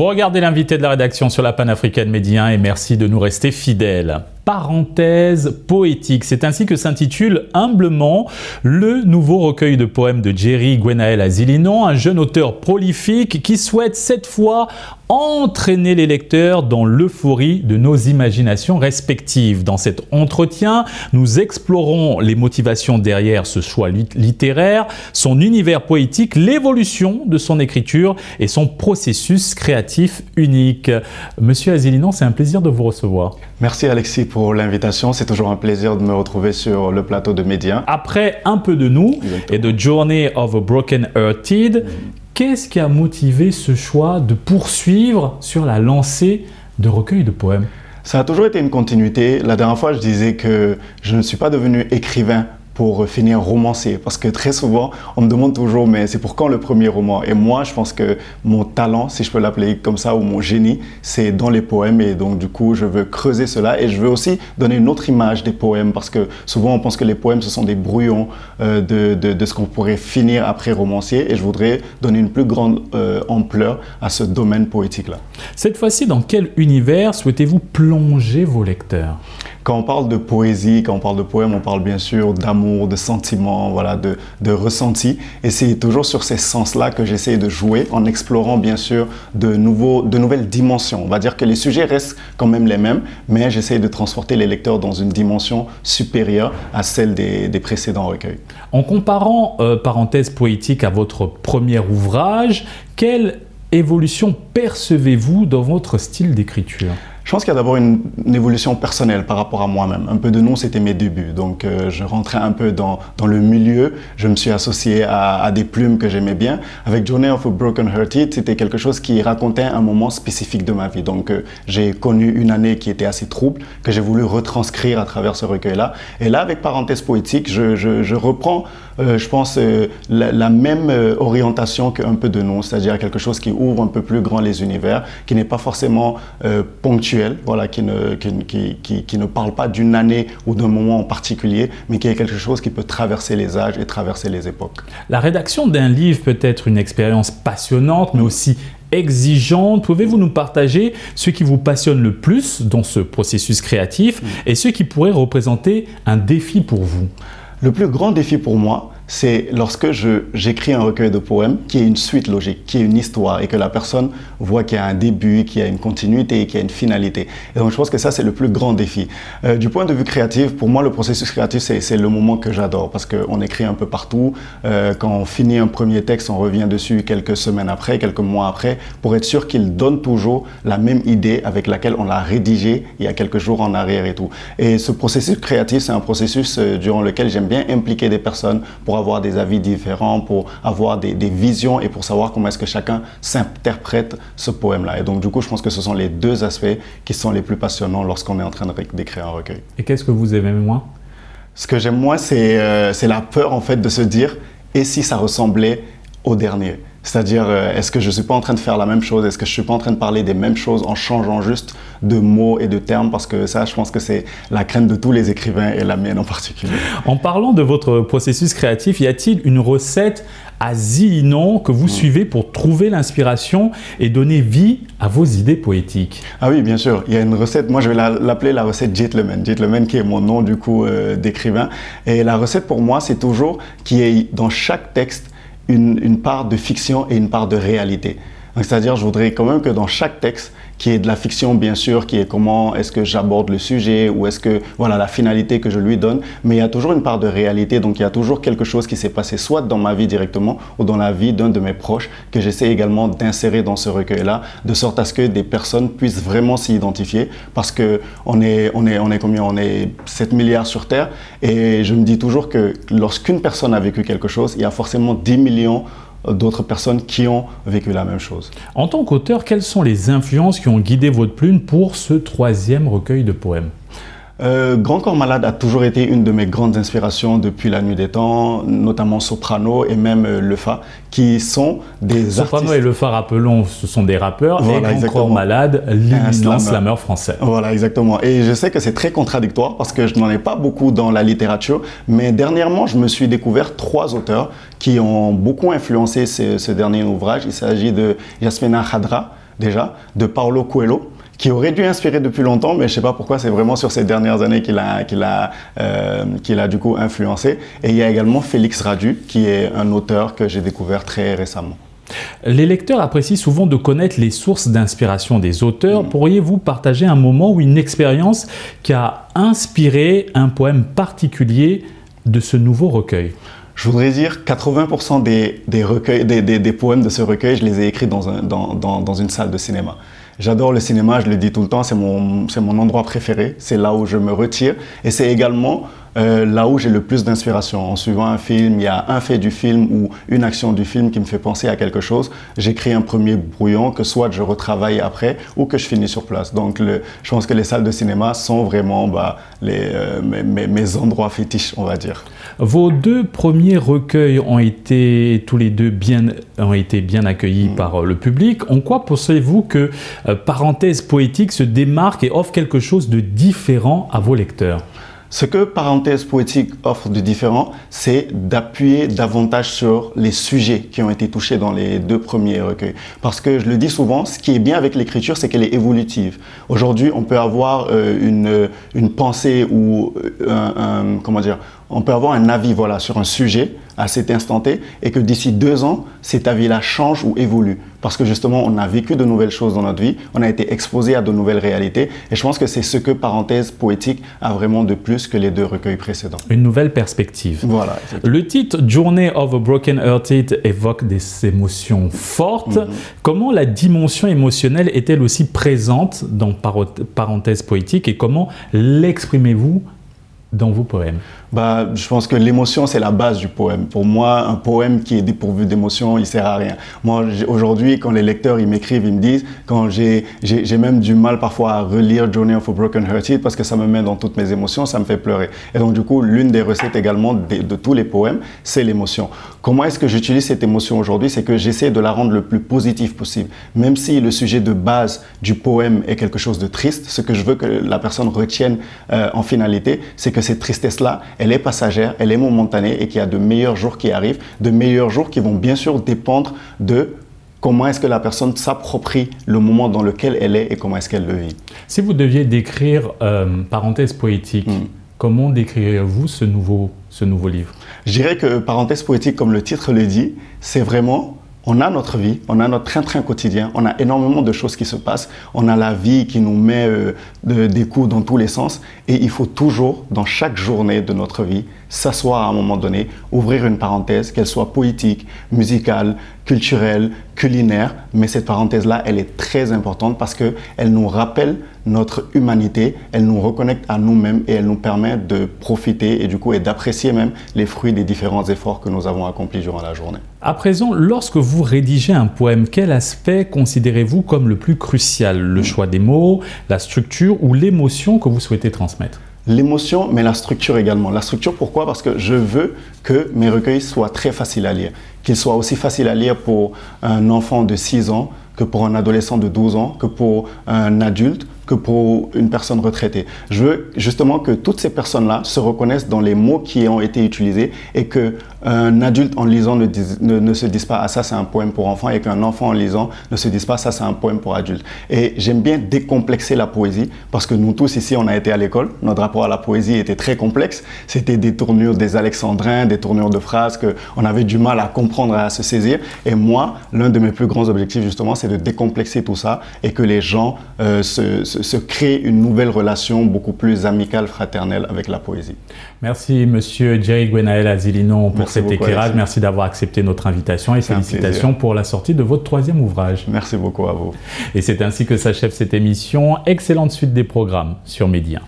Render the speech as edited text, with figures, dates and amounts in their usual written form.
regardez l'invité de la rédaction sur la panafricaine Medi 1 et merci de nous rester fidèles. Parenthèse poétique, c'est ainsi que s'intitule humblement le nouveau recueil de poèmes de Jerry Gwenaël Azilinon, un jeune auteur prolifique qui souhaite cette fois entraîner les lecteurs dans l'euphorie de nos imaginations respectives. Dans cet entretien, nous explorons les motivations derrière ce choix littéraire, son univers poétique, l'évolution de son écriture et son processus créatif unique. Monsieur Azilinon, c'est un plaisir de vous recevoir. Merci Alexis pour l'invitation, c'est toujours un plaisir de me retrouver sur le plateau de Medi 1. Après Un peu de nous et de Journey of a Broken Hearted, qu'est-ce qui a motivé ce choix de poursuivre sur la lancée de recueils de poèmes? Ça a toujours été une continuité. La dernière fois, je disais que je ne suis pas devenu écrivain pour finir romancier, parce que très souvent on me demande toujours mais c'est pour quand le premier roman? Et moi je pense que mon talent, si je peux l'appeler comme ça, ou mon génie, c'est dans les poèmes, et donc du coup je veux creuser cela, et je veux aussi donner une autre image des poèmes, parce que souvent on pense que les poèmes ce sont des brouillons de ce qu'on pourrait finir après romancier, et je voudrais donner une plus grande ampleur à ce domaine poétique là. Cette fois-ci, dans quel univers souhaitez-vous plonger vos lecteurs? Quand on parle de poésie, quand on parle de poème, on parle bien sûr d'amour, de sentiments, voilà, de ressenti. Et c'est toujours sur ces sens-là que j'essaie de jouer, en explorant bien sûr de nouvelles dimensions. On va dire que les sujets restent quand même les mêmes, mais j'essaie de transporter les lecteurs dans une dimension supérieure à celle des précédents recueils. En comparant, parenthèse poétique, à votre premier ouvrage, quelle évolution percevez-vous dans votre style d'écriture? Je pense qu'il y a d'abord une évolution personnelle par rapport à moi-même. Un peu de nous, c'était mes débuts. Donc, je rentrais un peu dans le milieu. Je me suis associé à des plumes que j'aimais bien. Avec Journey of a Broken Hearted, c'était quelque chose qui racontait un moment spécifique de ma vie. Donc, j'ai connu une année qui était assez trouble, que j'ai voulu retranscrire à travers ce recueil-là. Et là, avec Parenthèse poétique, je reprends, je pense, la même orientation qu'un peu de nous, c'est-à-dire quelque chose qui ouvre un peu plus grand les univers, qui n'est pas forcément ponctuel. Voilà, qui ne parle pas d'une année ou d'un moment en particulier, mais qui est quelque chose qui peut traverser les âges et traverser les époques. La rédaction d'un livre peut être une expérience passionnante, mais aussi exigeante. Pouvez-vous nous partager ce qui vous passionne le plus dans ce processus créatif et ce qui pourrait représenter un défi pour vous? Le plus grand défi pour moi, c'est lorsque j'écris un recueil de poèmes qui est une suite logique, qui est une histoire, et que la personne voit qu'il y a un début, qu'il y a une continuité, qu'il y a une finalité. Et donc je pense que ça, c'est le plus grand défi. Du point de vue créatif, pour moi, le processus créatif, c'est le moment que j'adore, parce qu'on écrit un peu partout. Quand on finit un premier texte, on revient dessus quelques semaines après, quelques mois après, pour être sûr qu'il donne toujours la même idée avec laquelle on l'a rédigé il y a quelques jours en arrière et tout. Et ce processus créatif, c'est un processus durant lequel j'aime bien impliquer des personnes pour avoir des avis différents, pour avoir des visions et pour savoir comment est-ce que chacun s'interprète ce poème-là. Et donc, du coup, je pense que ce sont les deux aspects qui sont les plus passionnants lorsqu'on est en train d'écrire un recueil. Et qu'est-ce que vous aimez moins? Ce que j'aime moins, c'est la peur, en fait, de se dire « et si ça ressemblait au dernier ?» C'est-à-dire, est-ce que je ne suis pas en train de faire la même chose? Est-ce que je ne suis pas en train de parler des mêmes choses en changeant juste de mots et de termes? Parce que ça, je pense que c'est la crainte de tous les écrivains et la mienne en particulier. En parlant de votre processus créatif, y a-t-il une recette Azilinon que vous suivez pour trouver l'inspiration et donner vie à vos idées poétiques? Ah oui, bien sûr. Il y a une recette, moi je vais l'appeler la recette Gentleman. Gentleman qui est mon nom du coup d'écrivain. Et la recette pour moi, c'est toujours qu'il y ait dans chaque texte une part de fiction et une part de réalité. C'est-à-dire, je voudrais quand même que dans chaque texte, qui est de la fiction bien sûr, qui est comment est-ce que j'aborde le sujet, ou est-ce que, voilà, la finalité que je lui donne, mais il y a toujours une part de réalité, donc il y a toujours quelque chose qui s'est passé soit dans ma vie directement, ou dans la vie d'un de mes proches, que j'essaie également d'insérer dans ce recueil-là, de sorte à ce que des personnes puissent vraiment s'y identifier, parce que on est combien? On est 7 milliards sur Terre, et je me dis toujours que lorsqu'une personne a vécu quelque chose, il y a forcément 10 millions d'autres personnes qui ont vécu la même chose. En tant qu'auteur, quelles sont les influences qui ont guidé votre plume pour ce troisième recueil de poèmes? Grand Corps Malade a toujours été une de mes grandes inspirations depuis la nuit des temps, notamment Soprano et même Lefa, qui sont des artistes. Soprano et Lefa, rappelons, ce sont des rappeurs, voilà, et Grand Corps Malade, l'éminent slammer français. Voilà, exactement. Et je sais que c'est très contradictoire parce que je n'en ai pas beaucoup dans la littérature, mais dernièrement, je me suis découvert 3 auteurs qui ont beaucoup influencé ce dernier ouvrage. Il s'agit de Yasmina Khadra, déjà, de Paulo Coelho, qui aurait dû inspirer depuis longtemps, mais je ne sais pas pourquoi, c'est vraiment sur ces dernières années qu'il a du coup influencé. Et il y a également Félix Radu, qui est un auteur que j'ai découvert très récemment. Les lecteurs apprécient souvent de connaître les sources d'inspiration des auteurs. Pourriez-vous partager un moment ou une expérience qui a inspiré un poème particulier de ce nouveau recueil? Je voudrais dire 80% des poèmes de ce recueil, je les ai écrits dans une salle de cinéma. J'adore le cinéma, je le dis tout le temps, c'est mon endroit préféré, c'est là où je me retire et c'est également là où j'ai le plus d'inspiration. En suivant un film, il y a un fait du film ou une action du film qui me fait penser à quelque chose. J'écris un premier brouillon que soit je retravaille après ou que je finis sur place. Donc je pense que les salles de cinéma sont vraiment mes endroits fétiches, on va dire. Vos deux premiers recueils ont été tous les deux bien accueillis par le public. En quoi pensez-vous que Parenthèse poétique se démarque et offre quelque chose de différent à vos lecteurs? Ce que Parenthèse poétique offre de différent, c'est d'appuyer davantage sur les sujets qui ont été touchés dans les deux premiers recueils. Parce que je le dis souvent, ce qui est bien avec l'écriture, c'est qu'elle est évolutive. Aujourd'hui, on peut avoir une pensée ou on peut avoir un avis sur un sujet à cet instant T et que d'ici 2 ans, cet avis-là change ou évolue. Parce que justement, on a vécu de nouvelles choses dans notre vie, on a été exposé à de nouvelles réalités et je pense que c'est ce que Parenthèse poétique a vraiment de plus que les deux recueils précédents. Une nouvelle perspective. Voilà. Le titre « Journey of a Broken Hearted » évoque des émotions fortes. Comment la dimension émotionnelle est-elle aussi présente dans Parenthèse poétique et comment l'exprimez-vous dans vos poèmes? Je pense que l'émotion, c'est la base du poème. Pour moi, un poème qui est dépourvu d'émotion, il ne sert à rien. Moi, aujourd'hui, quand les lecteurs ils m'écrivent, ils me disent, quand j'ai même du mal parfois à relire Journey of a Broken Hearted parce que ça me met dans toutes mes émotions, ça me fait pleurer. Et donc, du coup, l'une des recettes également de tous les poèmes, c'est l'émotion. Comment est-ce que j'utilise cette émotion aujourd'hui? C'est que j'essaie de la rendre le plus positive possible. Même si le sujet de base du poème est quelque chose de triste, ce que je veux que la personne retienne en finalité, c'est que cette tristesse-là, elle est passagère, elle est momentanée et qu'il y a de meilleurs jours qui arrivent, de meilleurs jours qui vont bien sûr dépendre de comment est-ce que la personne s'approprie le moment dans lequel elle est et comment est-ce qu'elle le vit. Si vous deviez décrire Parenthèse poétique, comment décririez-vous ce nouveau livre? Je dirais que Parenthèse poétique, comme le titre le dit, c'est vraiment... On a notre vie, on a notre train-train quotidien, on a énormément de choses qui se passent, on a la vie qui nous met des coups dans tous les sens et il faut toujours, dans chaque journée de notre vie, s'asseoir à un moment donné, ouvrir une parenthèse, qu'elle soit poétique, musicale, culturelle, culinaire, mais cette parenthèse-là, elle est très importante parce qu'elle nous rappelle notre humanité, elle nous reconnecte à nous-mêmes et elle nous permet de profiter et du coup d'apprécier même les fruits des différents efforts que nous avons accomplis durant la journée. À présent, lorsque vous rédigez un poème, quel aspect considérez-vous comme le plus crucial? Le choix des mots, la structure ou l'émotion que vous souhaitez transmettre? L'émotion, mais la structure également. La structure, pourquoi? Parce que je veux que mes recueils soient très faciles à lire. Qu'ils soient aussi faciles à lire pour un enfant de 6 ans, que pour un adolescent de 12 ans, que pour un adulte, que pour une personne retraitée. Je veux justement que toutes ces personnes-là se reconnaissent dans les mots qui ont été utilisés et qu'un adulte en lisant ne se dise pas « Ah, ça c'est un poème pour enfants » et qu'un enfant en lisant ne se dise pas « Ça c'est un poème pour adultes ». Et j'aime bien décomplexer la poésie parce que nous tous ici, on a été à l'école. Notre rapport à la poésie était très complexe. C'était des tournures des alexandrins, des tournures de phrases qu'on avait du mal à comprendre, à se saisir. Et moi, l'un de mes plus grands objectifs justement, c'est de décomplexer tout ça et que les gens se créent une nouvelle relation beaucoup plus amicale, fraternelle avec la poésie. Merci Monsieur Jerry Gwenaël Azilinon pour cet éclairage. Alexis. Merci d'avoir accepté notre invitation et félicitations pour la sortie de votre 3e ouvrage. Merci beaucoup à vous. Et c'est ainsi que s'achève cette émission. Excellente suite des programmes sur Média.